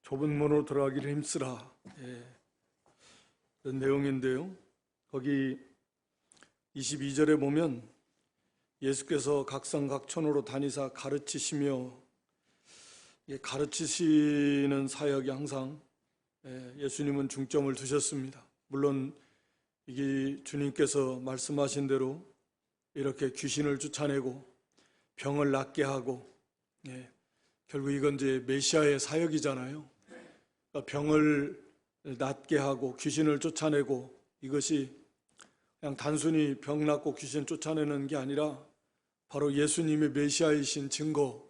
좁은 문으로 들어가기를 힘쓰라. 그런 내용인데요. 거기 22절에 보면 예수께서 각성각촌으로 다니사 가르치시며, 가르치시는 사역이 항상 예수님은 중점을 두셨습니다. 물론 이게 주님께서 말씀하신 대로 이렇게 귀신을 쫓아내고 병을 낫게 하고, 결국 이건 이제 메시아의 사역이잖아요. 그러니까 병을 낫게 하고 귀신을 쫓아내고, 이것이 그냥 단순히 병 낫고 귀신 쫓아내는 게 아니라 바로 예수님의 메시아이신 증거를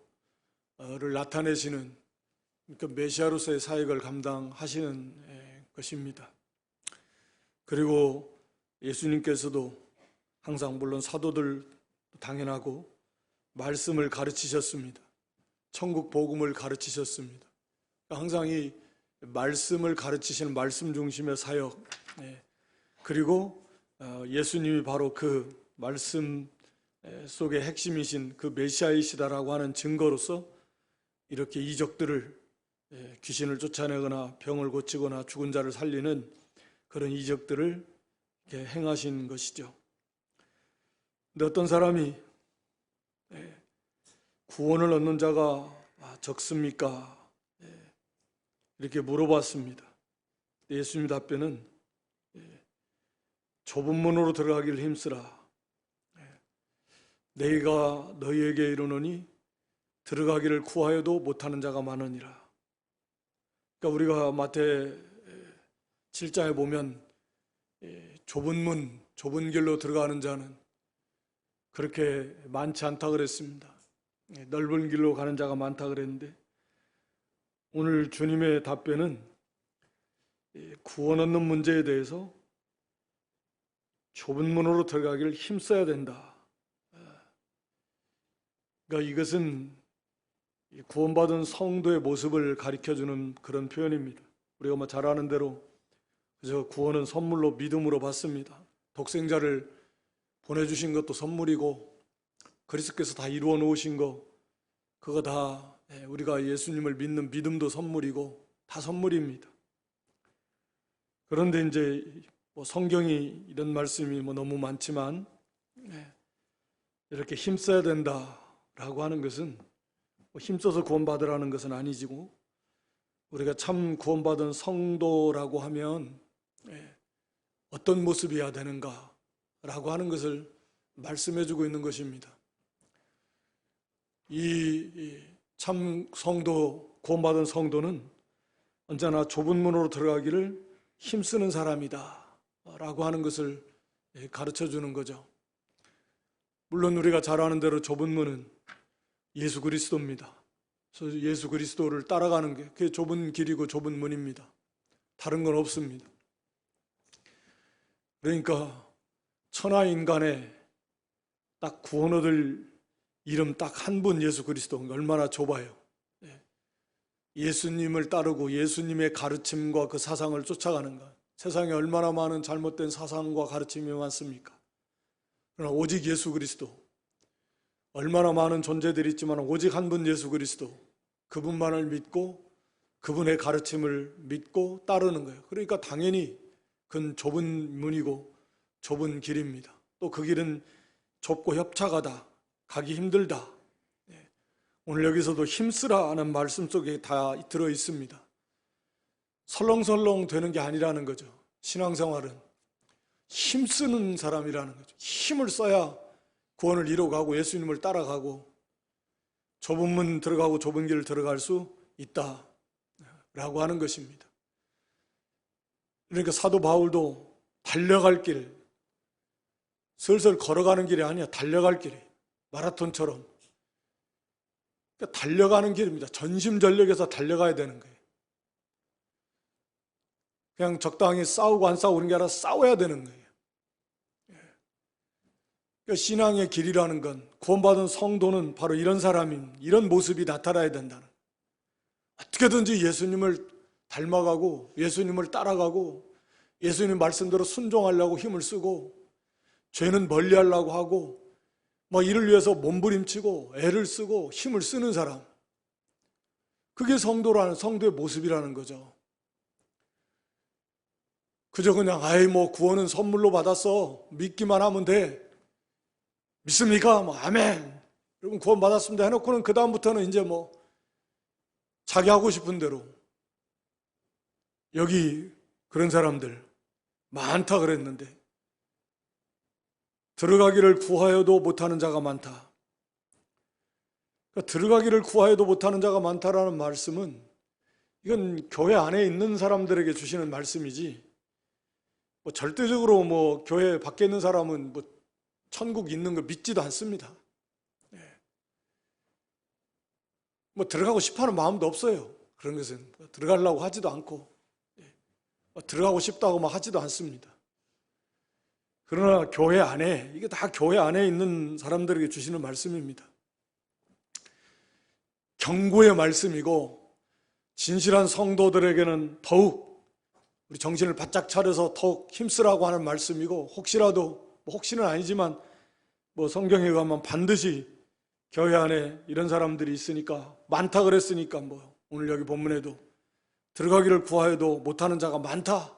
나타내시는, 그러니까 메시아로서의 사역을 감당하시는 것입니다. 그리고 예수님께서도 항상, 물론 사도들 당연하고, 말씀을 가르치셨습니다. 천국 복음을 가르치셨습니다. 항상 이 말씀을 가르치시는 말씀 중심의 사역, 그리고 예수님이 바로 그 말씀 속의 핵심이신 그 메시아이시다라고 하는 증거로서 이렇게 이적들을, 귀신을 쫓아내거나 병을 고치거나 죽은 자를 살리는 그런 이적들을 이렇게 행하신 것이죠. 근데 어떤 사람이 구원을 얻는 자가 적습니까? 이렇게 물어봤습니다. 예수님 답변은 좁은 문으로 들어가기를 힘쓰라. 내가 너희에게 이르노니 들어가기를 구하여도 못하는 자가 많으니라. 그러니까 우리가 마태 7장에 보면 좁은 문, 좁은 길로 들어가는 자는 그렇게 많지 않다 그랬습니다. 넓은 길로 가는 자가 많다 그랬는데, 오늘 주님의 답변은 구원 얻는 문제에 대해서 좁은 문으로 들어가기를 힘써야 된다. 그러니까 이것은 구원받은 성도의 모습을 가리켜주는 그런 표현입니다. 우리가 잘 아는 대로 그래서 구원은 선물로 믿음으로 받습니다. 독생자를 보내주신 것도 선물이고, 그리스도께서 다 이루어 놓으신 거, 그거 다 우리가 예수님을 믿는 믿음도 선물이고, 다 선물입니다. 그런데 이제 성경이 이런 말씀이 너무 많지만, 이렇게 힘써야 된다라고 하는 것은 힘써서 구원받으라는 것은 아니지고, 우리가 참 구원받은 성도라고 하면 어떤 모습이어야 되는가라고 하는 것을 말씀해주고 있는 것입니다. 이 참 성도, 구원받은 성도는 언제나 좁은 문으로 들어가기를 힘쓰는 사람이다 라고 하는 것을 가르쳐주는 거죠. 물론 우리가 잘 아는 대로 좁은 문은 예수 그리스도입니다. 그래서 예수 그리스도를 따라가는 게 그게 좁은 길이고 좁은 문입니다. 다른 건 없습니다. 그러니까 천하 인간에 딱 구원 얻을 이름 딱 한 분, 예수 그리스도, 얼마나 좁아요. 예수님을 따르고 예수님의 가르침과 그 사상을 쫓아가는 것. 세상에 얼마나 많은 잘못된 사상과 가르침이 많습니까? 그러나 오직 예수 그리스도, 얼마나 많은 존재들이 있지만 오직 한 분 예수 그리스도, 그분만을 믿고 그분의 가르침을 믿고 따르는 거예요. 그러니까 당연히 그건 좁은 문이고 좁은 길입니다. 또 그 길은 좁고 협착하다, 가기 힘들다. 오늘 여기서도 힘쓰라 하는 말씀 속에 다 들어 있습니다. 설렁설렁 되는 게 아니라는 거죠. 신앙생활은 힘쓰는 사람이라는 거죠. 힘을 써야 구원을 이루어가고 예수님을 따라가고 좁은 문 들어가고 좁은 길 들어갈 수 있다라고 하는 것입니다. 그러니까 사도 바울도 달려갈 길, 슬슬 걸어가는 길이 아니야. 달려갈 길이, 마라톤처럼 그러니까 달려가는 길입니다. 전심전력해서 달려가야 되는 거예요. 그냥 적당히 싸우고 안 싸우고 그런 게 아니라 싸워야 되는 거예요. 그러니까 신앙의 길이라는 건, 구원받은 성도는 바로 이런 사람인, 이런 모습이 나타나야 된다는, 어떻게든지 예수님을 닮아가고 예수님을 따라가고 예수님 말씀대로 순종하려고 힘을 쓰고 죄는 멀리하려고 하고 이를 위해서 몸부림치고 애를 쓰고 힘을 쓰는 사람, 그게 성도의 모습이라는 거죠. 그저 그냥 구원은 선물로 받았어, 믿기만 하면 돼, 믿습니까? 아멘, 여러분 구원 받았습니다 해놓고는 그 다음부터는 이제 자기 하고 싶은 대로. 여기 그런 사람들 많다 그랬는데, 들어가기를 구하여도 못하는 자가 많다. 그러니까 들어가기를 구하여도 못하는 자가 많다라는 말씀은, 이건 교회 안에 있는 사람들에게 주시는 말씀이지, 절대적으로 교회 밖에 있는 사람은 천국 있는 거 믿지도 않습니다. 들어가고 싶어하는 마음도 없어요. 그런 것은 들어가려고 하지도 않고, 들어가고 싶다고 하지도 않습니다. 그러나 교회 안에, 이게 다 교회 안에 있는 사람들에게 주시는 말씀입니다. 경고의 말씀이고, 진실한 성도들에게는 더욱 우리 정신을 바짝 차려서 더욱 힘쓰라고 하는 말씀이고, 혹시는 아니지만 성경에 의하면 반드시 교회 안에 이런 사람들이 있으니까, 많다 그랬으니까 오늘 여기 본문에도 들어가기를 구하여도 못하는 자가 많다.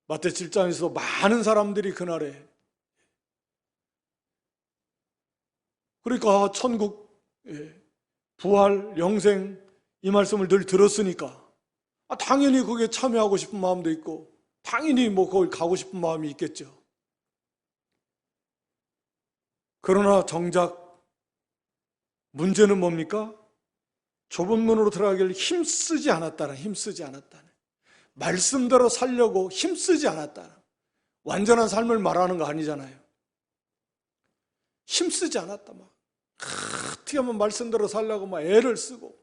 마태 7장에서 많은 사람들이 그날에, 그러니까 천국, 부활, 영생, 이 말씀을 늘 들었으니까 당연히 거기에 참여하고 싶은 마음도 있고, 당연히 거기 가고 싶은 마음이 있겠죠. 그러나 정작 문제는 뭡니까? 좁은 문으로 들어가기를 힘쓰지 않았다는, 말씀대로 살려고 힘쓰지 않았다는, 완전한 삶을 말하는 거 아니잖아요. 힘쓰지 않았다. 어떻게 하면 말씀대로 살려고 애를 쓰고,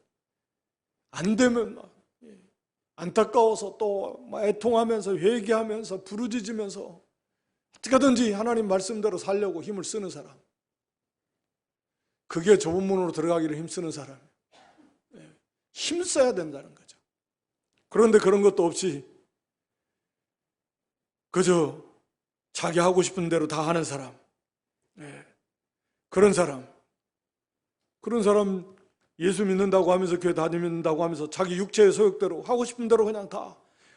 안 되면 안타까워서 또 애통하면서 회개하면서 부르짖으면서 어떻게든지 하나님 말씀대로 살려고 힘을 쓰는 사람, 그게 좁은 문으로 들어가기를 힘쓰는 사람이에요. 힘써야 된다는 거죠. 그런데 그런 것도 없이 그저 자기 하고 싶은 대로 다 하는 사람, 그런 사람 예수 믿는다고 하면서, 교회 다니는다고 하면서 자기 육체의 소욕대로 하고 싶은 대로 그냥 다,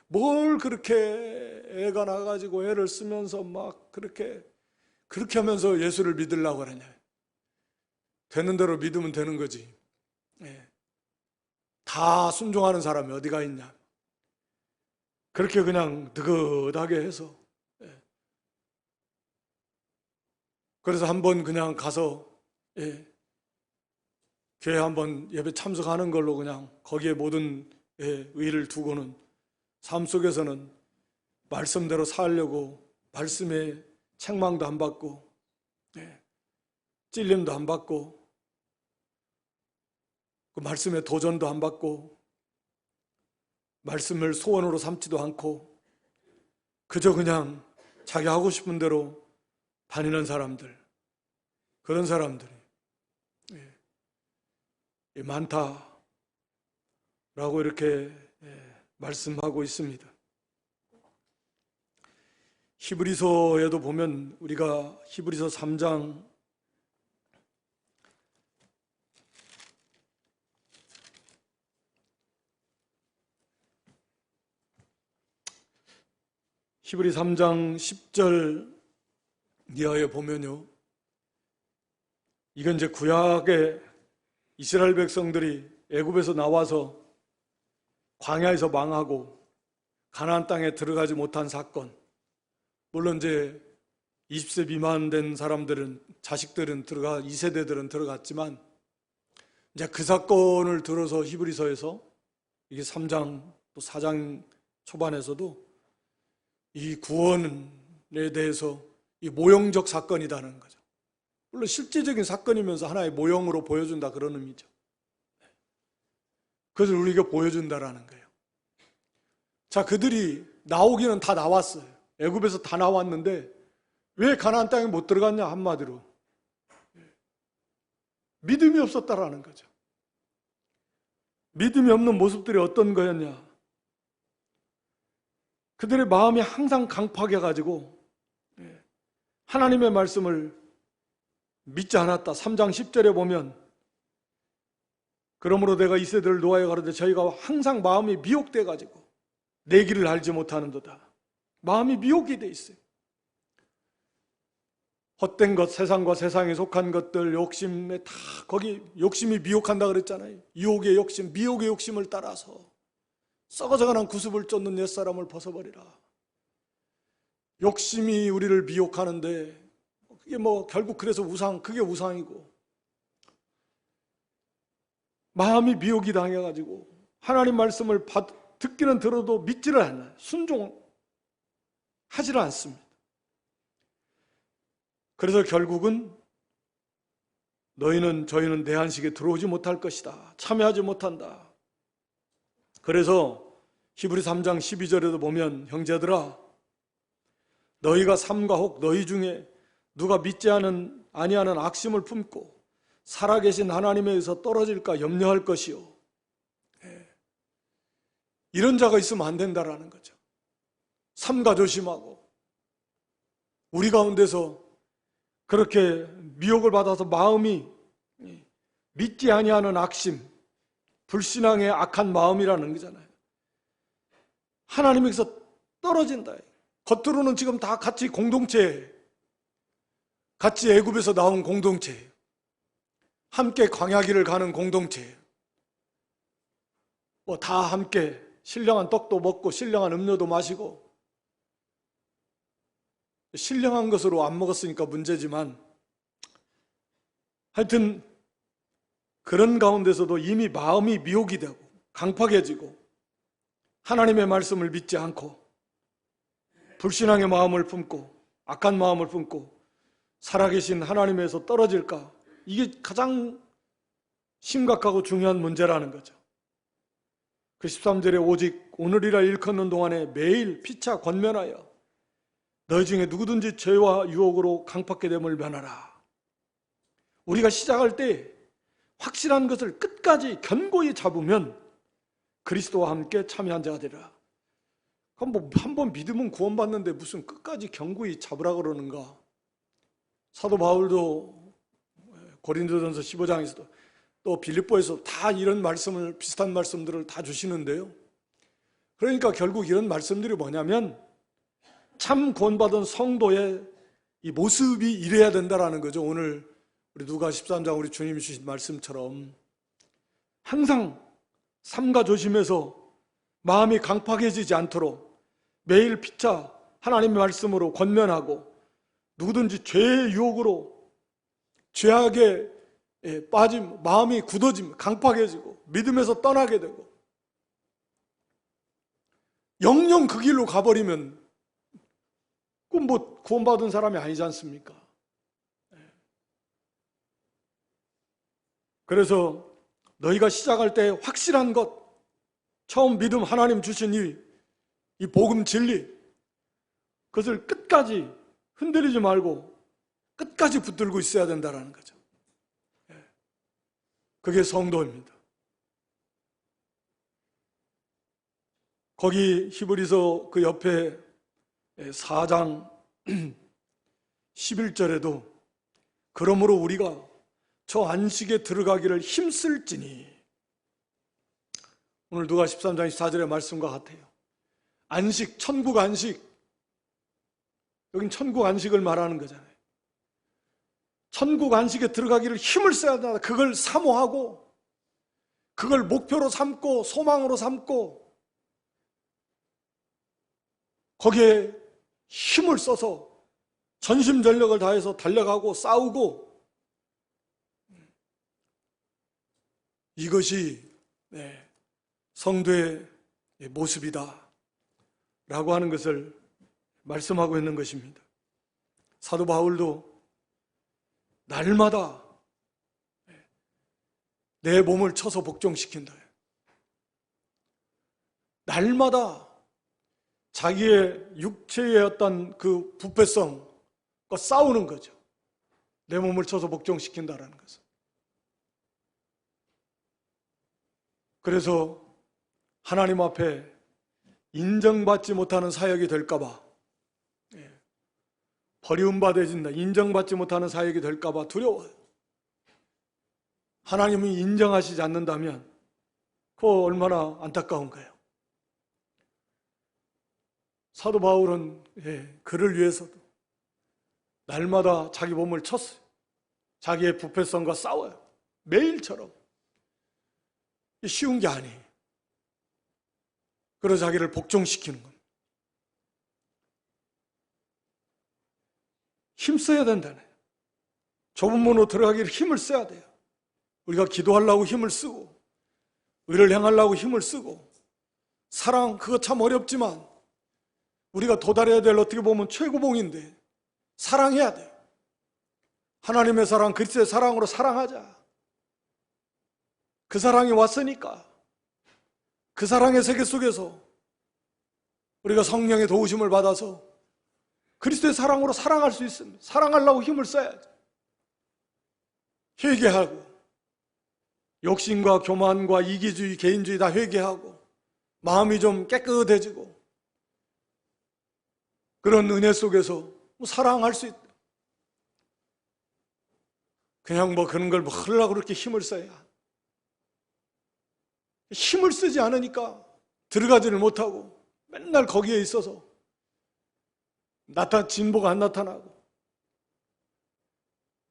뭘 그렇게 애가 나가지고 애를 쓰면서 그렇게 하면서 예수를 믿으려고 그러냐. 되는 대로 믿으면 되는 거지. 다 순종하는 사람이 어디가 있냐. 그렇게 그냥 느긋하게 해서, 그래서 한번 그냥 가서 교회 한번 예배 참석하는 걸로 그냥 거기에 모든 의의를 두고는 삶 속에서는 말씀대로 살려고 말씀에 책망도 안 받고, 찔림도 안 받고, 그 말씀에 도전도 안 받고, 말씀을 소원으로 삼지도 않고, 그저 그냥 자기 하고 싶은 대로 다니는 사람들, 그런 사람들이 많다라고 이렇게 말씀하고 있습니다. 히브리서에도 보면, 우리가 히브리서 3장 10절 이하에 보면요, 이건 이제 구약의 이스라엘 백성들이 애굽에서 나와서 광야에서 망하고 가나안 땅에 들어가지 못한 사건. 물론 이제 20세 미만 된 사람들은, 자식들은 2세대들은 들어갔지만, 이제 그 사건을 들어서 히브리서에서 이게 3장 또 4장 초반에서도 이 구원에 대해서 이 모형적 사건이라는 거죠. 물론 실제적인 사건이면서 하나의 모형으로 보여준다, 그런 의미죠. 그것을 우리에게 보여준다라는 거예요. 자, 그들이 나오기는 다 나왔어요. 애굽에서 다 나왔는데 왜 가나안 땅에 못 들어갔냐, 한마디로 믿음이 없었다라는 거죠. 믿음이 없는 모습들이 어떤 거였냐? 그들의 마음이 항상 강팍해가지고 하나님의 말씀을 믿지 않았다. 3장 10절에 보면 그러므로 내가 이세대를 노하여 가로되 저희가 항상 마음이 미혹돼 가지고 내 길을 알지 못하는도다. 마음이 미혹이 돼 있어요. 헛된 것, 세상과 세상에 속한 것들, 욕심에 다 거기 욕심이 미혹한다 그랬잖아요. 유혹의 욕심, 미혹의 욕심을 따라서 썩어져가는 구습을 쫓는 옛사람을 벗어버리라. 욕심이 우리를 미혹하는데 그게 결국 그래서 그게 우상이고 마음이 미혹이 당해가지고 하나님 말씀을 듣기는 들어도 믿지를 않아요. 순종하지를 않습니다. 그래서 결국은 저희는 내 안식에 들어오지 못할 것이다. 참여하지 못한다. 그래서 히브리 3장 12절에도 보면 형제들아 너희가 삼가 혹 너희 중에 누가 믿지 아니하는 악심을 품고 살아계신 하나님에 의해서 떨어질까 염려할 것이요. 이런 자가 있으면 안 된다라는 거죠. 삼가 조심하고 우리 가운데서 그렇게 미혹을 받아서 마음이 믿지 아니하는 악심, 불신앙의 악한 마음이라는 거잖아요. 하나님에게서 떨어진다. 겉으로는 지금 다 같이 공동체, 같이 애굽에서 나온 공동체, 함께 광야길을 가는 공동체, 다 함께 신령한 떡도 먹고 신령한 음료도 마시고 신령한 것으로 안 먹었으니까 문제지만 하여튼 그런 가운데서도 이미 마음이 미혹이 되고 강팍해지고 하나님의 말씀을 믿지 않고 불신앙의 마음을 품고 악한 마음을 품고 살아계신 하나님에서 떨어질까? 이게 가장 심각하고 중요한 문제라는 거죠. 그 13절에 오직 오늘이라 일컫는 동안에 매일 피차 권면하여 너희 중에 누구든지 죄와 유혹으로 강팍게 됨을 면하라. 우리가 시작할 때 확실한 것을 끝까지 견고히 잡으면 그리스도와 함께 참여한 자가 되리라. 그럼 한번 믿으면 구원받는데 무슨 끝까지 견고히 잡으라 그러는가? 사도 바울도 고린도전서 15장에서도 또 빌립보에서 다 이런 말씀을 비슷한 말씀들을 다 주시는데요. 그러니까 결국 이런 말씀들이 뭐냐면 참 구원받은 성도의 이 모습이 이래야 된다라는 거죠. 오늘 우리 누가 13장 우리 주님이 주신 말씀처럼 항상 삼가 조심해서 마음이 강팍해지지 않도록 매일 피차 하나님의 말씀으로 권면하고 누구든지 죄의 유혹으로 죄악에 빠짐, 마음이 굳어짐, 강팍해지고 믿음에서 떠나게 되고 영영 그 길로 가버리면 그건 구원받은 사람이 아니지 않습니까? 그래서 너희가 시작할 때 확실한 것, 처음 믿음 하나님 주신 이 복음 진리, 그것을 끝까지 흔들리지 말고 끝까지 붙들고 있어야 된다는 거죠. 그게 성도입니다. 거기 히브리서 그 옆에 4장 11절에도 그러므로 우리가 저 안식에 들어가기를 힘쓸지니, 오늘 누가 13장 24절의 말씀과 같아요. 안식, 천국 안식, 여긴 천국 안식을 말하는 거잖아요. 천국 안식에 들어가기를 힘을 써야 된다. 그걸 사모하고 그걸 목표로 삼고 소망으로 삼고 거기에 힘을 써서 전심전력을 다해서 달려가고 싸우고, 이것이 성도의 모습이다 라고 하는 것을 말씀하고 있는 것입니다. 사도 바울도 날마다 내 몸을 쳐서 복종시킨다. 날마다 자기의 육체의 어떤 그 부패성과 싸우는 거죠. 내 몸을 쳐서 복종시킨다라는 것은. 그래서 하나님 앞에 인정받지 못하는 사역이 될까 봐 버리움받아진다, 인정받지 못하는 사역이 될까 봐 두려워요. 하나님이 인정하시지 않는다면 그거 얼마나 안타까운 거예요. 사도 바울은 그를 위해서도 날마다 자기 몸을 쳤어요. 자기의 부패성과 싸워요. 매일처럼. 쉬운 게 아니에요. 그래서 자기를 복종시키는 겁니다. 힘써야 된다네. 좁은 문으로 들어가기를 힘을 써야 돼요. 우리가 기도하려고 힘을 쓰고 의를 행하려고 힘을 쓰고 사랑, 그거 참 어렵지만 우리가 도달해야 될 어떻게 보면 최고봉인데 사랑해야 돼요. 하나님의 사랑, 그리스도의 사랑으로 사랑하자. 그 사랑이 왔으니까 그 사랑의 세계 속에서 우리가 성령의 도우심을 받아서 그리스도의 사랑으로 사랑할 수 있습니다. 사랑하려고 힘을 써야죠. 회개하고 욕심과 교만과 이기주의, 개인주의 다 회개하고 마음이 좀 깨끗해지고 그런 은혜 속에서 사랑할 수 있다. 그냥 그런 걸 하려고 그렇게 힘을 써야. 힘을 쓰지 않으니까 들어가지를 못하고 맨날 거기에 있어서 진보가 안 나타나고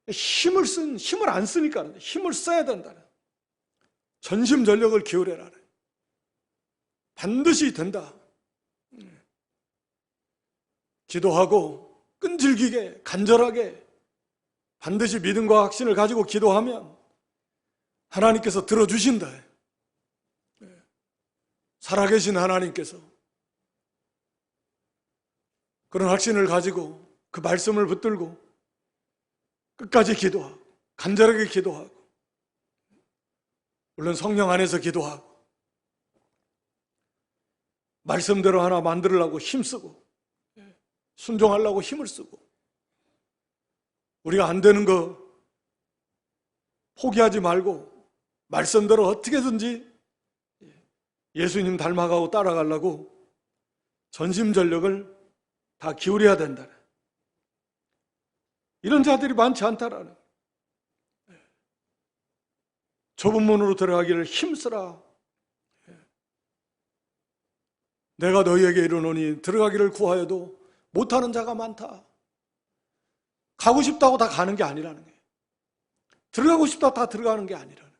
힘을 안 쓰니까 힘을 써야 된다. 전심전력을 기울여라. 반드시 된다. 기도하고 끈질기게 간절하게 반드시 믿음과 확신을 가지고 기도하면 하나님께서 들어주신다. 살아계신 하나님께서 그런 확신을 가지고 그 말씀을 붙들고 끝까지 기도하고 간절하게 기도하고 물론 성령 안에서 기도하고 말씀대로 하나 만들려고 힘쓰고 순종하려고 힘을 쓰고 우리가 안 되는 거 포기하지 말고 말씀대로 어떻게든지 예수님 닮아가고 따라가려고 전심전력을 다 기울여야 된다. 이런 자들이 많지 않다라는. 좁은 문으로 들어가기를 힘쓰라. 내가 너희에게 이르노니 들어가기를 구하여도 못하는 자가 많다. 가고 싶다고 다 가는 게 아니라는 거예요. 들어가고 싶다고 다 들어가는 게 아니라는 거예요.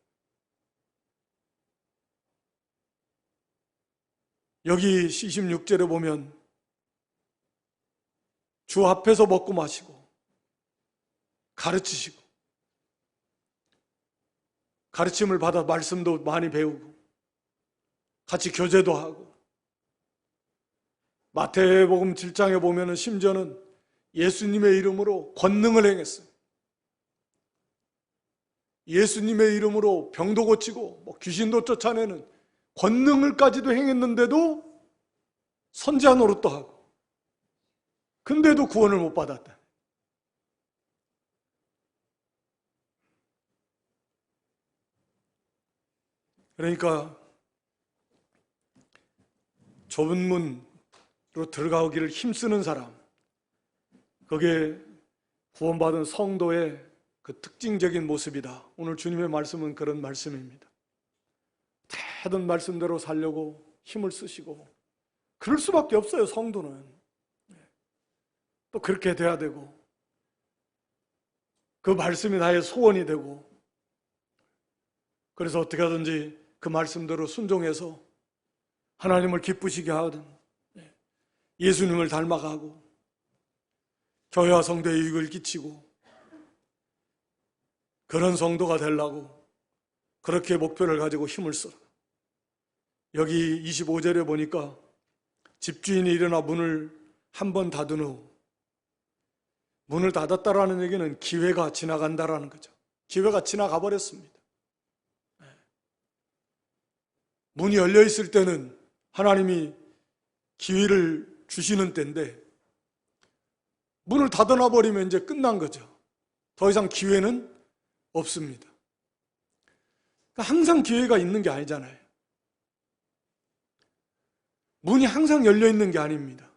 여기 26절에 보면 주 앞에서 먹고 마시고 가르치시고 가르침을 받아 말씀도 많이 배우고 같이 교제도 하고 마태복음 7장에 보면 심지어는 예수님의 이름으로 권능을 행했어요. 예수님의 이름으로 병도 고치고 귀신도 쫓아내는 권능을까지도 행했는데도 선지자 노릇도 하고 근데도 구원을 못 받았다. 그러니까 좁은 문으로 들어가기를 힘쓰는 사람, 그게 구원받은 성도의 그 특징적인 모습이다. 오늘 주님의 말씀은 그런 말씀입니다. 대든 말씀대로 살려고 힘을 쓰시고 그럴 수밖에 없어요. 성도는 또 그렇게 돼야 되고 그 말씀이 나의 소원이 되고 그래서 어떻게 하든지 그 말씀대로 순종해서 하나님을 기쁘시게 하든 예수님을 닮아가고 교회와 성도의 유익을 끼치고 그런 성도가 되려고 그렇게 목표를 가지고 힘을 써. 여기 25절에 보니까 집주인이 일어나 문을 한 번 닫은 후 문을 닫았다라는 얘기는 기회가 지나간다라는 거죠. 기회가 지나가 버렸습니다. 문이 열려 있을 때는 하나님이 기회를 주시는 때인데 문을 닫아놔 버리면 이제 끝난 거죠. 더 이상 기회는 없습니다. 항상 기회가 있는 게 아니잖아요. 문이 항상 열려 있는 게 아닙니다.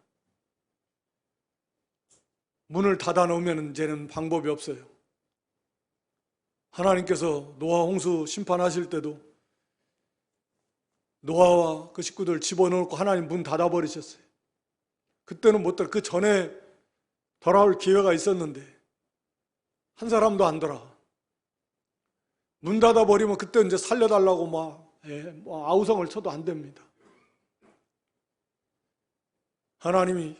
문을 닫아 놓으면 이제는 방법이 없어요. 하나님께서 노아 홍수 심판하실 때도 노아와 그 식구들 집어넣고 하나님 문 닫아버리셨어요. 그때는 못 돌아. 그 전에 돌아올 기회가 있었는데 한 사람도 안 돌아. 문 닫아버리면 그때 이제 살려달라고 아우성을 쳐도 안 됩니다. 하나님이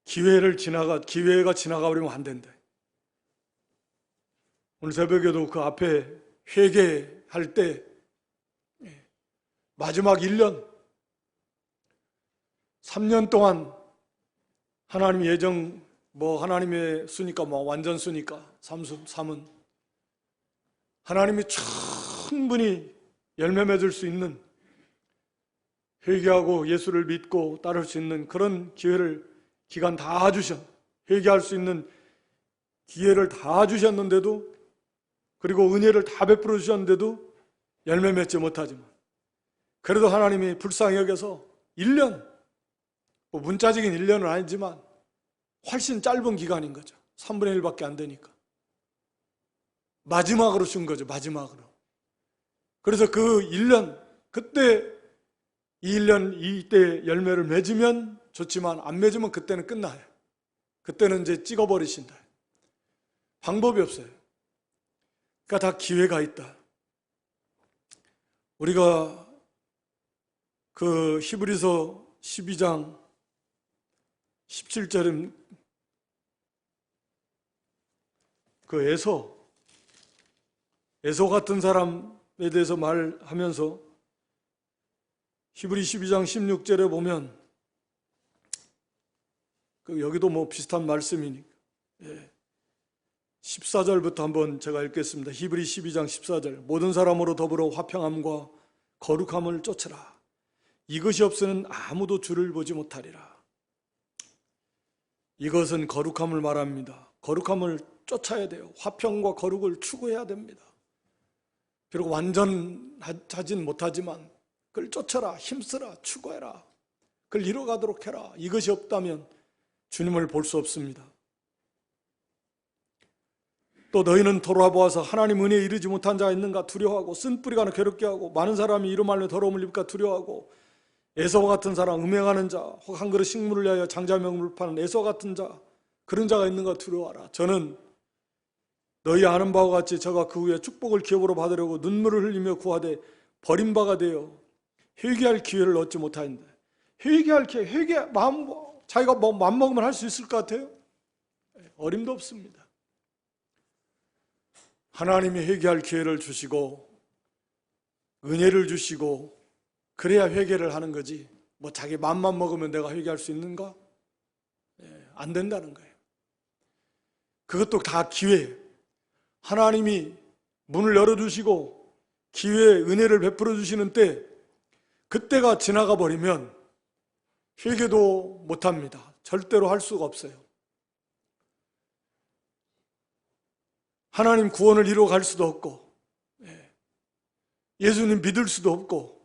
기회가 지나가버리면 안 된다. 오늘 새벽에도 그 앞에 회개할 때 마지막 1년 3년 동안 하나님 예정 하나님의 수니까 완전 수니까 삼은 하나님이 충분히 열매 맺을 수 있는 회개하고 예수를 믿고 따를 수 있는 그런 기간 다 회개할 수 있는 기회를 다 주셨는데도, 그리고 은혜를 다 베풀어 주셨는데도 열매 맺지 못하지만, 그래도 하나님이 불쌍히 여겨서 1년, 문자적인 1년은 아니지만 훨씬 짧은 기간인 거죠. 3분의 1밖에 안 되니까 마지막으로 준 거죠. 마지막으로. 그래서 그 1년, 그때 이 1년 이때 열매를 맺으면 좋지만 안 맺으면 그때는 끝나요. 그때는 이제 찍어버리신다. 방법이 없어요. 그러니까 다 기회가 있다. 우리가 그 히브리서 12장 17절은 그 에서 같은 사람에 대해서 말하면서 히브리 12장 16절에 보면 여기도 비슷한 말씀이니까 14절부터 한번 제가 읽겠습니다. 히브리 12장 14절. 모든 사람으로 더불어 화평함과 거룩함을 쫓으라. 이것이 없으면 아무도 주를 보지 못하리라. 이것은 거룩함을 말합니다. 거룩함을 쫓아야 돼요. 화평과 거룩을 추구해야 됩니다. 비록 완전하진 못하지만 그걸 쫓아라, 힘쓰라, 추구해라. 그걸 이뤄가도록 해라. 이것이 없다면 주님을 볼 수 없습니다. 또 너희는 돌아보아서 하나님 은혜에 이르지 못한 자가 있는가 두려워하고 쓴뿌리가 괴롭게 하고 많은 사람이 이로 말로 더러움을 입을까 두려워하고 에서와 같은 사람, 음행하는 자, 혹 한 그릇 식물을 위하여 장자명을 파는 에서 같은 자, 그런 자가 있는가 두려워하라. 저는 너희 아는 바와 같이 저가 그 후에 축복을 기업으로 받으려고 눈물을 흘리며 구하되 버림바가 되어 회개할 기회를 얻지 못하는데, 회개할 기회, 자기가 맘먹으면 할 수 있을 것 같아요? 어림도 없습니다. 하나님이 회개할 기회를 주시고 은혜를 주시고 그래야 회개를 하는 거지, 자기 맘만 먹으면 내가 회개할 수 있는가? 안 된다는 거예요. 그것도 다 기회. 하나님이 문을 열어주시고 기회에 은혜를 베풀어 주시는 때, 그때가 지나가 버리면 회개도 못합니다. 절대로 할 수가 없어요. 하나님 구원을 이루어 갈 수도 없고, 예수님 믿을 수도 없고,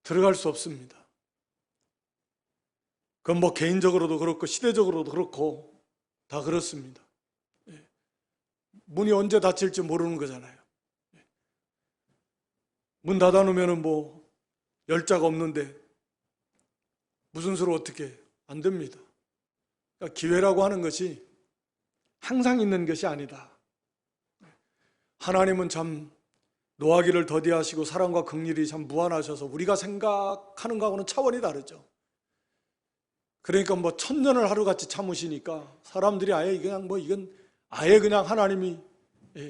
들어갈 수 없습니다. 그건 개인적으로도 그렇고 시대적으로도 그렇고 다 그렇습니다. 문이 언제 닫힐지 모르는 거잖아요. 문 닫아놓으면 열자가 없는데 무슨 수로 어떻게 안 됩니다. 그러니까 기회라고 하는 것이 항상 있는 것이 아니다. 하나님은 참 노하기를 더디하시고 사랑과 긍휼이 참 무한하셔서 우리가 생각하는 것하고는 차원이 다르죠. 그러니까 1000년을 하루같이 참으시니까 사람들이 아예 이건 아예 그냥 하나님이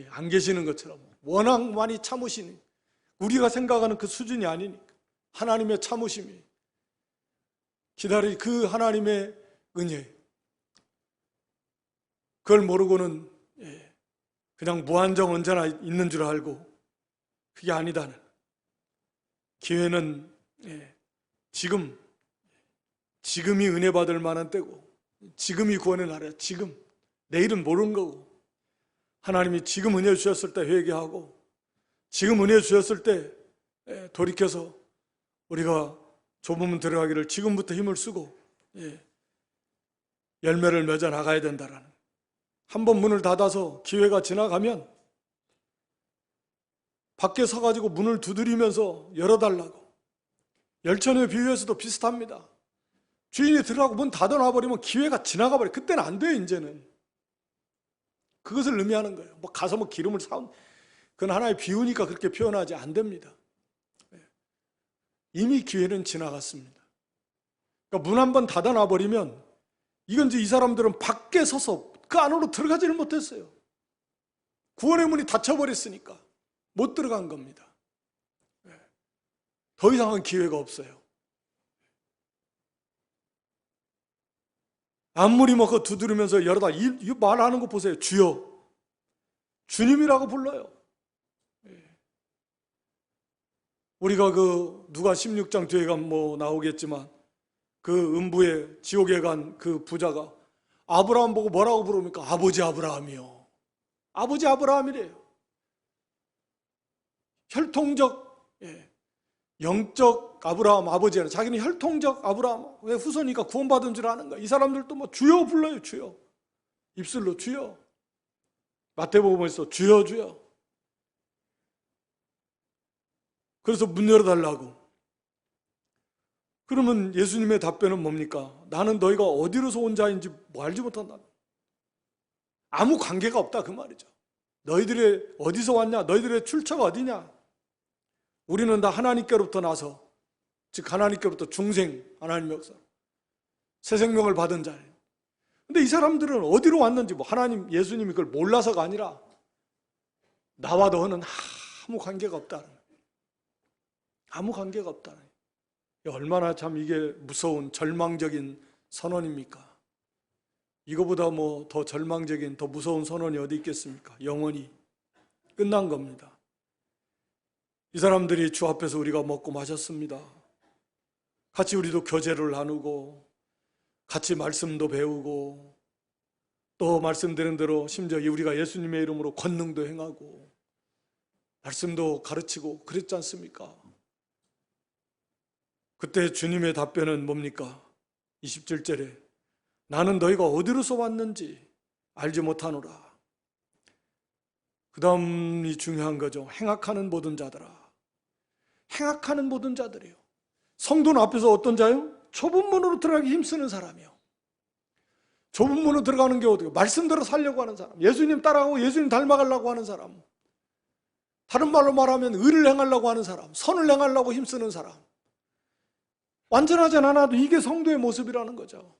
안 계시는 것처럼 워낙 많이 참으시니, 우리가 생각하는 그 수준이 아니니까 하나님의 참으심이 그 하나님의 은혜, 그걸 모르고는 그냥 무한정 언제나 있는 줄 알고 그게 아니다는, 기회는 지금이 은혜 받을 만한 때고 지금이 구원의 날이야. 지금. 내일은 모르는 거고, 하나님이 지금 은혜 주셨을 때 회개하고 지금 은혜 주셨을 때 돌이켜서 우리가 좁은 문 들어가기를 지금부터 힘을 쓰고 열매를 맺어 나가야 된다라는. 한번 문을 닫아서 기회가 지나가면 밖에 서가지고 문을 두드리면서 열어달라고. 열천의 비유에서도 비슷합니다. 주인이 들어가고 문 닫아놔버리면 기회가 지나가버려. 그때는 안 돼요, 이제는. 그것을 의미하는 거예요. 뭐 가서 뭐 기름을 사온, 그건 하나의 비유니까 그렇게 표현하지 안 됩니다. 이미 기회는 지나갔습니다. 그러니까 문 한 번 닫아놔버리면 이건 이제 이 사람들은 밖에 서서 그 안으로 들어가지를 못했어요. 구원의 문이 닫혀버렸으니까 못 들어간 겁니다. 더 이상은 기회가 없어요. 아무리 뭐 그 두드리면서 열어다 이 말하는 거 보세요. 주여, 주님이라고 불러요. 우리가 그 누가 16장 뒤에 가면 뭐 나오겠지만 그 음부에 지옥에 간 그 부자가 아브라함 보고 뭐라고 부릅니까? 아버지 아브라함이요. 아버지 아브라함이래요. 혈통적, 영적 아브라함 아버지는 자기는 혈통적 아브라함, 왜 후손이니까 구원받은 줄 아는 거야. 이 사람들도 뭐 주여 불러요. 주여. 입술로 주여. 마태복음에서 주여 주여. 그래서 문 열어달라고. 그러면 예수님의 답변은 뭡니까? 나는 너희가 어디로서 온 자인지 뭐 알지 못한다. 아무 관계가 없다 그 말이죠. 너희들이 어디서 왔냐? 너희들의 출처가 어디냐? 우리는 다 하나님께로부터 나서, 즉 하나님께로부터 중생, 하나님의 역사, 새 생명을 받은 자예요. 근데 이 사람들은 어디로 왔는지 뭐 하나님, 예수님이 그걸 몰라서가 아니라 나와 너는 아무 관계가 없다는 거예요. 아무 관계가 없다는 거예요. 얼마나 참 이게 무서운 절망적인 선언입니까? 이거보다 뭐 더 절망적인, 더 무서운 선언이 어디 있겠습니까? 영원히 끝난 겁니다. 이 사람들이 주 앞에서 우리가 먹고 마셨습니다. 같이 우리도 교제를 나누고 같이 말씀도 배우고 또 말씀드린 대로 심지어 우리가 예수님의 이름으로 권능도 행하고 말씀도 가르치고 그랬지 않습니까? 그때 주님의 답변은 뭡니까? 27절에 나는 너희가 어디로서 왔는지 알지 못하노라. 그 다음이 중요한 거죠. 행악하는 모든 자들아. 행악하는 모든 자들이요. 성도는 앞에서 어떤 자요? 좁은 문으로 들어가기 힘쓰는 사람이요. 좁은 문으로 들어가는 게 어디요? 말씀대로 살려고 하는 사람, 예수님 따라가고 예수님 닮아가려고 하는 사람, 다른 말로 말하면 의를 행하려고 하는 사람, 선을 행하려고 힘쓰는 사람. 완전하진 않아도 이게 성도의 모습이라는 거죠.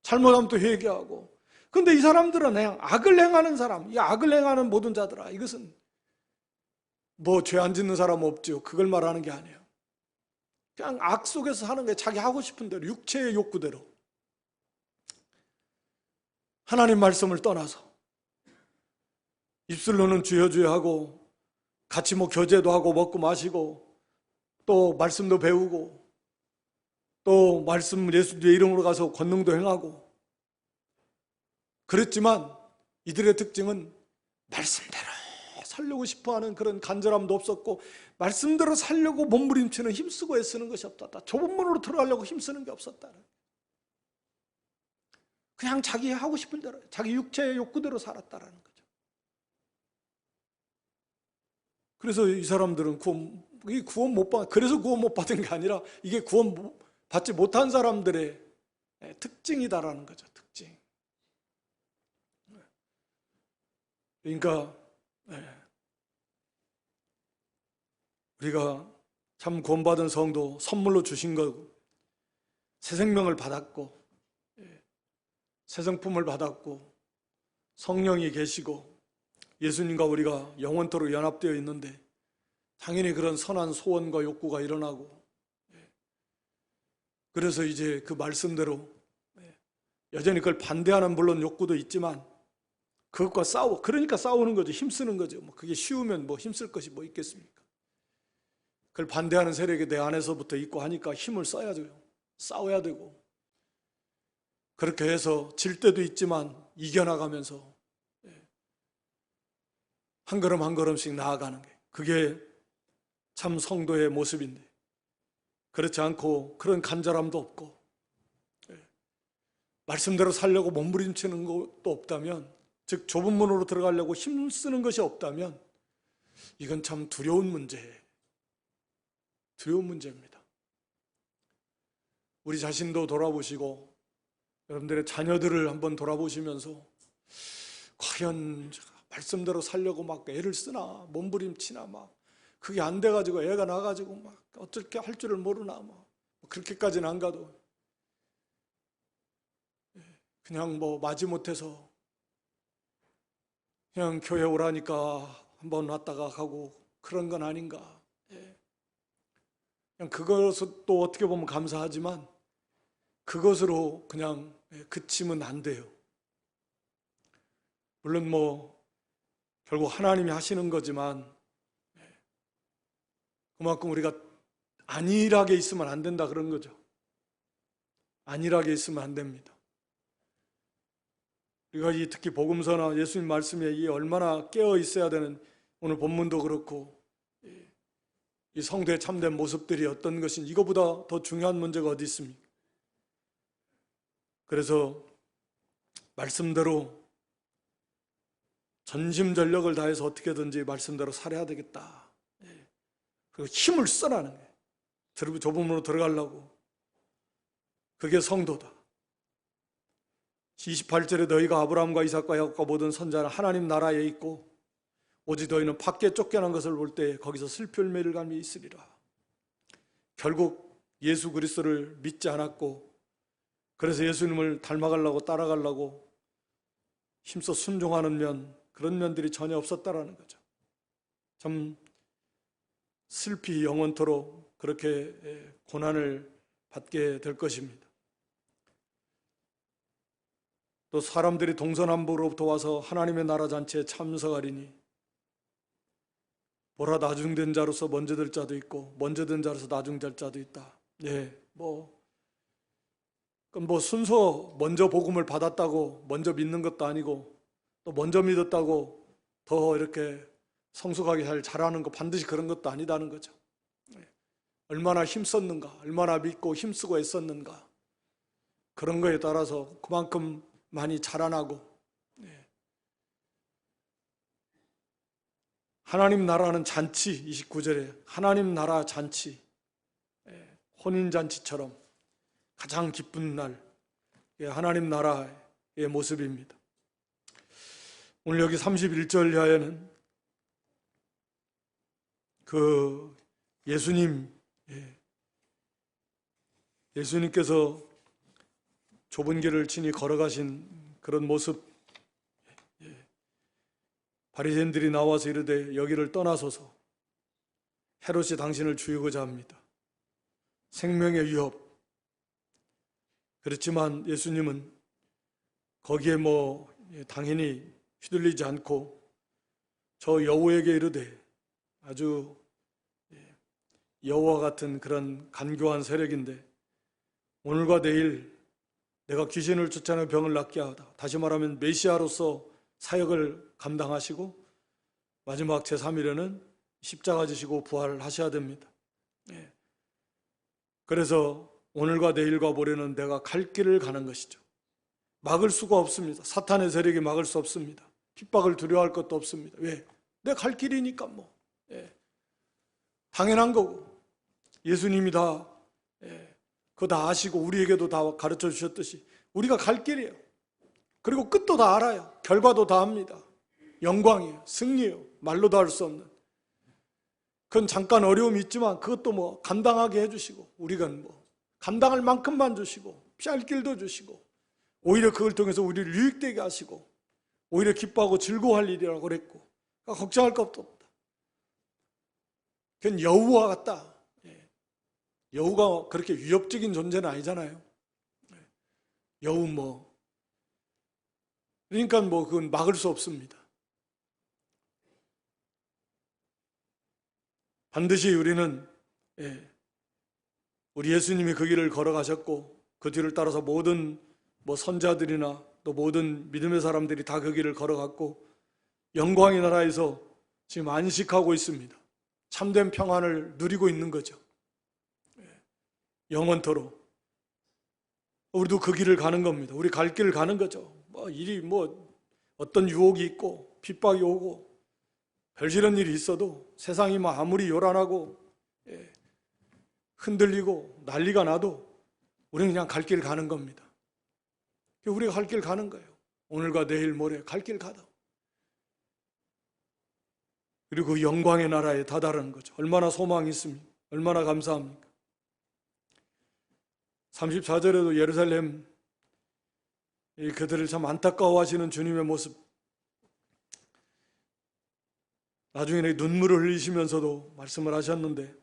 잘못하면 또 회개하고. 근데 이 사람들은 그냥 악을 행하는 사람, 이 악을 행하는 모든 자들아, 이것은 뭐 죄 안 짓는 사람 없죠. 그걸 말하는 게 아니에요. 그냥 악 속에서 하는 게 자기 하고 싶은 대로, 육체의 욕구대로. 하나님 말씀을 떠나서 입술로는 주여 주여 하고 같이 뭐 교제도 하고 먹고 마시고 또 말씀도 배우고 또 말씀 예수의 이름으로 가서 권능도 행하고 그랬지만 이들의 특징은 말씀대로 살려고 싶어하는 그런 간절함도 없었고 말씀대로 살려고 몸부림치는 힘쓰고 애쓰는 것이 없었다. 좁은 문으로 들어가려고 힘쓰는 게 없었다. 그냥 자기 하고 싶은 대로 자기 육체의 욕구대로 살았다라는 거죠. 그래서 이 사람들은 구원 못 받, 그래서 구원 못 받은 게 아니라 이게 구원 받지 못한 사람들의 특징이다라는 거죠. 특징. 그러니까 우리가 참 구원받은 성도 선물로 주신 거고 새 생명을 받았고 새 성품을 받았고 성령이 계시고 예수님과 우리가 영원토록 연합되어 있는데 당연히 그런 선한 소원과 욕구가 일어나고 그래서 이제 그 말씀대로 여전히 그걸 반대하는 물론 욕구도 있지만 그것과 그러니까 싸우는 거죠. 힘쓰는 거죠. 뭐 그게 쉬우면 뭐 힘쓸 것이 뭐 있겠습니까? 그걸 반대하는 세력이 내 안에서부터 있고 하니까 힘을 써야죠. 싸워야 되고 그렇게 해서 질 때도 있지만 이겨나가면서 한 걸음 한 걸음씩 나아가는 게 그게 참 성도의 모습인데 그렇지 않고 그런 간절함도 없고 말씀대로 살려고 몸부림치는 것도 없다면, 즉 좁은 문으로 들어가려고 힘쓰는 것이 없다면 이건 참 두려운 문제입니다. 우리 자신도 돌아보시고 여러분들의 자녀들을 한번 돌아보시면서 과연 말씀대로 살려고 막 애를 쓰나 몸부림치나 막 그게 안 돼가지고 애가 나가지고 막 어떻게 할 줄을 모르나 막 그렇게까지는 안 가도 그냥 뭐 마지못해서 그냥 교회 오라니까 한번 왔다가 가고 그런 건 아닌가. 그냥 그것도 어떻게 보면 감사하지만 그것으로 그냥 그치면 안 돼요. 물론 뭐 결국 하나님이 하시는 거지만 그만큼 우리가 안일하게 있으면 안 된다 그런 거죠. 안일하게 있으면 안 됩니다. 우리가 특히 복음서나 예수님 말씀에 이 얼마나 깨어 있어야 되는, 오늘 본문도 그렇고 이 성도의 참된 모습들이 어떤 것인지, 이거보다 더 중요한 문제가 어디 있습니까? 그래서 말씀대로 전심전력을 다해서 어떻게든지 말씀대로 살아야 되겠다. 그리고 힘을 써라는 거예요. 좁은 문으로 들어가려고. 그게 성도다. 28절에 너희가 아브라함과 이삭과 야곱과 모든 선자는 하나님 나라에 있고 오직 너희는 밖에 쫓겨난 것을 볼 때 거기서 슬피 울매를 감이 있으리라. 결국 예수 그리스도를 믿지 않았고 그래서 예수님을 닮아가려고 따라가려고 힘써 순종하는 그런 면들이 전혀 없었다라는 거죠. 참 슬피 영원토록 그렇게 고난을 받게 될 것입니다. 또 사람들이 동서남북으로부터 와서 하나님의 나라 잔치에 참석하리니 보라, 나중된 자로서 먼저 될 자도 있고 먼저 된 자로서 나중 될 자도 있다. 순서 먼저 복음을 받았다고 먼저 믿는 것도 아니고 또 먼저 믿었다고 더 이렇게 성숙하게 잘 자라는 거 반드시 그런 것도 아니다는 거죠. 얼마나 힘썼는가, 얼마나 믿고 힘쓰고 애썼는가, 그런 거에 따라서 그만큼 많이 자라나고, 하나님 나라는 잔치, 29절에 하나님 나라 잔치, 혼인잔치처럼 가장 기쁜 날, 하나님 나라의 모습입니다. 오늘 여기 31절 이하에는 그 예수님께서 좁은 길을 친히 걸어가신 그런 모습, 바리새인들이 나와서 이르되 여기를 떠나소서, 헤롯이 당신을 죽이고자 합니다. 생명의 위협. 그렇지만 예수님은 거기에 당연히 휘둘리지 않고 저 여우에게 이르되, 아주 여우와 같은 그런 간교한 세력인데 오늘과 내일 내가 귀신을 쫓아내는 병을 낫게 하다, 다시 말하면 메시아로서 사역을 감당하시고 마지막 제3일에는 십자가 지시고 부활하셔야 됩니다. 그래서 오늘과 내일과 모레는 내가 갈 길을 가는 것이죠. 막을 수가 없습니다. 사탄의 세력이 막을 수 없습니다. 핍박을 두려워할 것도 없습니다. 왜? 내 갈 길이니까 당연한 거고, 예수님이 그거 다 아시고 우리에게도 다 가르쳐 주셨듯이 우리가 갈 길이에요. 그리고 끝도 다 알아요. 결과도 다 압니다. 영광이에요. 승리예요. 말로도 할 수 없는. 그건 잠깐 어려움이 있지만 그것도 감당하게 해주시고, 우리가 감당할 만큼만 주시고 피할 길도 주시고, 오히려 그걸 통해서 우리를 유익되게 하시고 오히려 기뻐하고 즐거워할 일이라고 그랬고, 그러니까 걱정할 것도 없다. 그건 여우와 같다. 여우가 그렇게 위협적인 존재는 아니잖아요. 여우 그러니까 그건 막을 수 없습니다. 반드시 우리는 우리 예수님이 그 길을 걸어가셨고 그 뒤를 따라서 모든 선자들이나 또 모든 믿음의 사람들이 다 그 길을 걸어갔고 영광의 나라에서 지금 안식하고 있습니다. 참된 평안을 누리고 있는 거죠. 영원토록. 우리도 그 길을 가는 겁니다. 우리 갈 길을 가는 거죠. 일이 어떤 유혹이 있고 핍박이 오고 별시런 일이 있어도 세상이 아무리 요란하고 흔들리고 난리가 나도 우리는 그냥 갈 길 가는 겁니다. 우리가 갈 길 가는 거예요. 오늘과 내일 모레 갈 길 가다. 그리고 그 영광의 나라에 다다르는 거죠. 얼마나 소망이 있습니까? 얼마나 감사합니까? 34절에도 예루살렘 그들을 참 안타까워하시는 주님의 모습, 나중에 눈물을 흘리시면서도 말씀을 하셨는데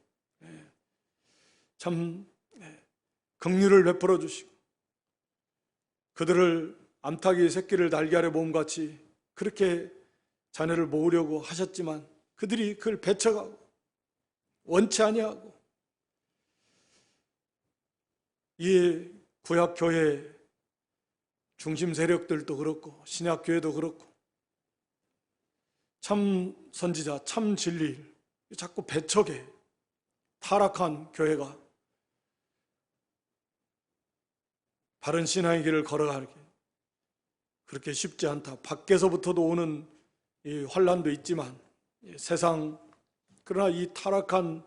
참 긍휼을 베풀어 주시고 그들을 암탉이 새끼를 날개 아래 모음같이 그렇게 자녀를 모으려고 하셨지만 그들이 그걸 배척하고 원치 아니하고, 이 구약 교회 중심 세력들도 그렇고 신약 교회도 그렇고 참 선지자, 참 진리 자꾸 배척해 타락한 교회가 바른 신앙의 길을 걸어가기 그렇게 쉽지 않다. 밖에서부터도 오는 이 환란도 있지만 세상, 그러나 이 타락한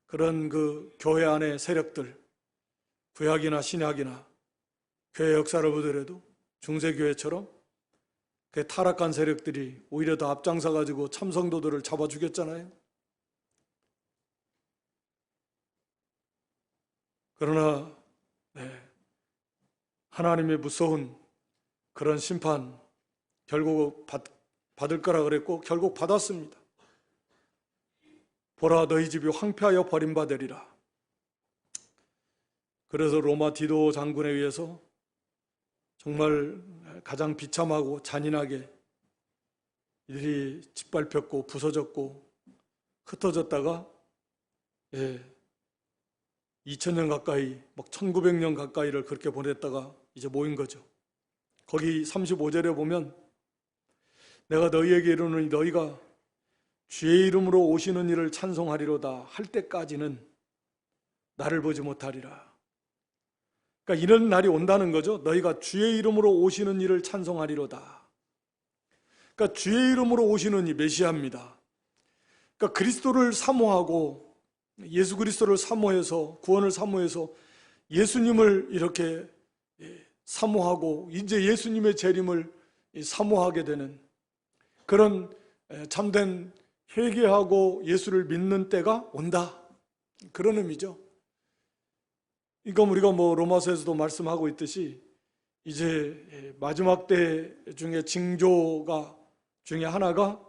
그런 그 교회 안의 세력들, 구약이나 신약이나 교회 역사를 보더라도 중세교회처럼 그 타락한 세력들이 오히려 더 앞장서 가지고 참성도들을 잡아 죽였잖아요. 그러나 하나님의 무서운 그런 심판 결국 받을 거라 그랬고 결국 받았습니다. 보라, 너희 집이 황폐하여 버림받으리라. 그래서 로마 디도 장군에 의해서 정말 가장 비참하고 잔인하게 이들이 짓밟혔고 부서졌고 흩어졌다가 2000년 가까이, 막 1900년 가까이를 그렇게 보냈다가 이제 모인 거죠. 거기 35절에 보면 내가 너희에게 이르노니 너희가 주의 이름으로 오시는 이를 찬송하리로다 할 때까지는 나를 보지 못하리라. 그러니까 이런 날이 온다는 거죠. 너희가 주의 이름으로 오시는 이를 찬송하리로다. 그러니까 주의 이름으로 오시는 이 메시아입니다. 그러니까 그리스도를 사모하고 예수 그리스도를 사모해서 구원을 사모해서 예수님을 이렇게 사모하고 이제 예수님의 재림을 사모하게 되는 그런 참된 회개하고 예수를 믿는 때가 온다, 그런 의미죠. 이건 우리가 로마서에서도 말씀하고 있듯이 이제 마지막 때 중에 징조가 중에 하나가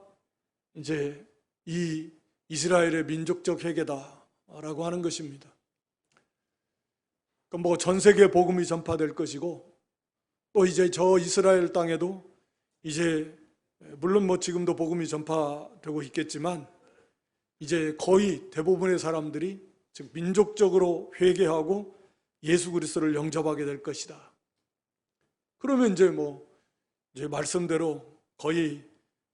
이제 이 이스라엘의 민족적 회개다라고 하는 것입니다. 그럼 전 세계 복음이 전파될 것이고 또 이제 저 이스라엘 땅에도 이제 물론 지금도 복음이 전파되고 있겠지만 이제 거의 대부분의 사람들이 즉 민족적으로 회개하고 예수 그리스도를 영접하게 될 것이다. 그러면 이제 말씀대로 거의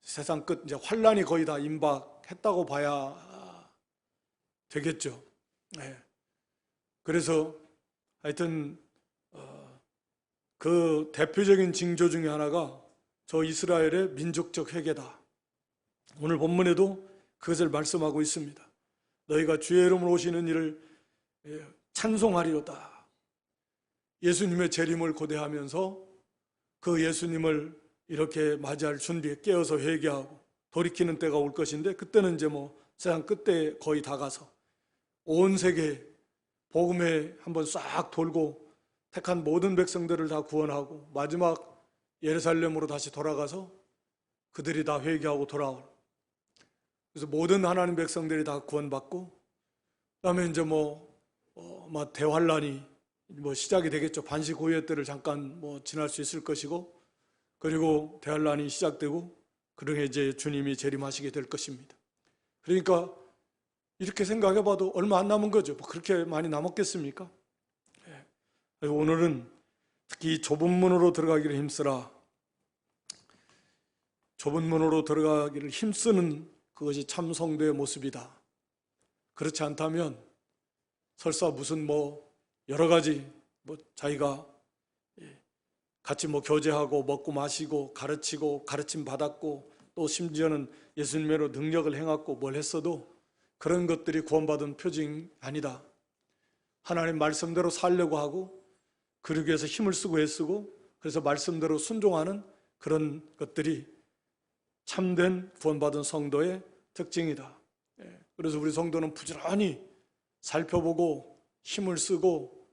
세상 끝, 이제 환란이 거의 다 임박했다고 봐야 되겠죠. 그래서 하여튼 그 대표적인 징조 중에 하나가 저 이스라엘의 민족적 회개다. 오늘 본문에도 그것을 말씀하고 있습니다. 너희가 주의 이름으로 오시는 이를 찬송하리로다. 예수님의 재림을 고대하면서 그 예수님을 이렇게 맞이할 준비에 깨어서 회개하고 돌이키는 때가 올 것인데, 그때는 이제 세상 끝에 거의 다 가서 온 세계 복음에 한번 싹 돌고 택한 모든 백성들을 다 구원하고 마지막 예루살렘으로 다시 돌아가서 그들이 다 회개하고 돌아오는, 그래서 모든 하나님 백성들이 다 구원받고 그다음에 이제 대환란이 시작이 되겠죠. 반시 고요 때를 잠깐 지날 수 있을 것이고, 그리고 대환란이 시작되고 그러게 이제 주님이 재림하시게 될 것입니다. 그러니까 이렇게 생각해봐도 얼마 안 남은 거죠. 그렇게 많이 남았겠습니까? 오늘은 특히 좁은 문으로 들어가기를 힘쓰라. 좁은 문으로 들어가기를 힘쓰는 그것이 참 성도의 모습이다. 그렇지 않다면 설사 무슨 여러 가지 자기가 같이 교제하고 먹고 마시고 가르치고 가르침 받았고 또 심지어는 예수님으로 능력을 행했고 뭘 했어도 그런 것들이 구원받은 표징이 아니다. 하나님 말씀대로 살려고 하고 그러기 위해서 힘을 쓰고 애쓰고 그래서 말씀대로 순종하는 그런 것들이 참된 구원받은 성도의 특징이다. 그래서 우리 성도는 부지런히 살펴보고 힘을 쓰고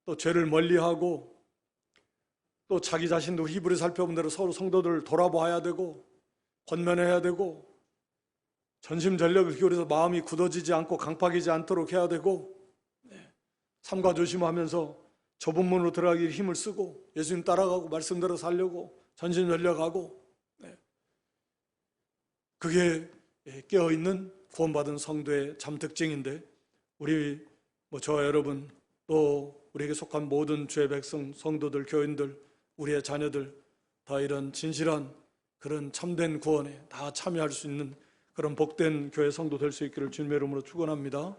또 죄를 멀리하고 또 자기 자신도 히브리 살펴본 대로 서로 성도들을 돌아봐야 되고 권면해야 되고 전심전력을 기울여서 마음이 굳어지지 않고 강팍이지 않도록 해야 되고 삼가 조심하면서 좁은 문으로 들어가기 힘을 쓰고 예수님 따라가고 말씀대로 살려고 전심전력하고 그게 깨어있는 구원받은 성도의 참 특징인데 우리 저와 여러분 또 우리에게 속한 모든 주의 백성 성도들 교인들 우리의 자녀들 다 이런 진실한 그런 참된 구원에 다 참여할 수 있는 그런 복된 교회 성도 될 수 있기를 주님의 이름으로 축원합니다.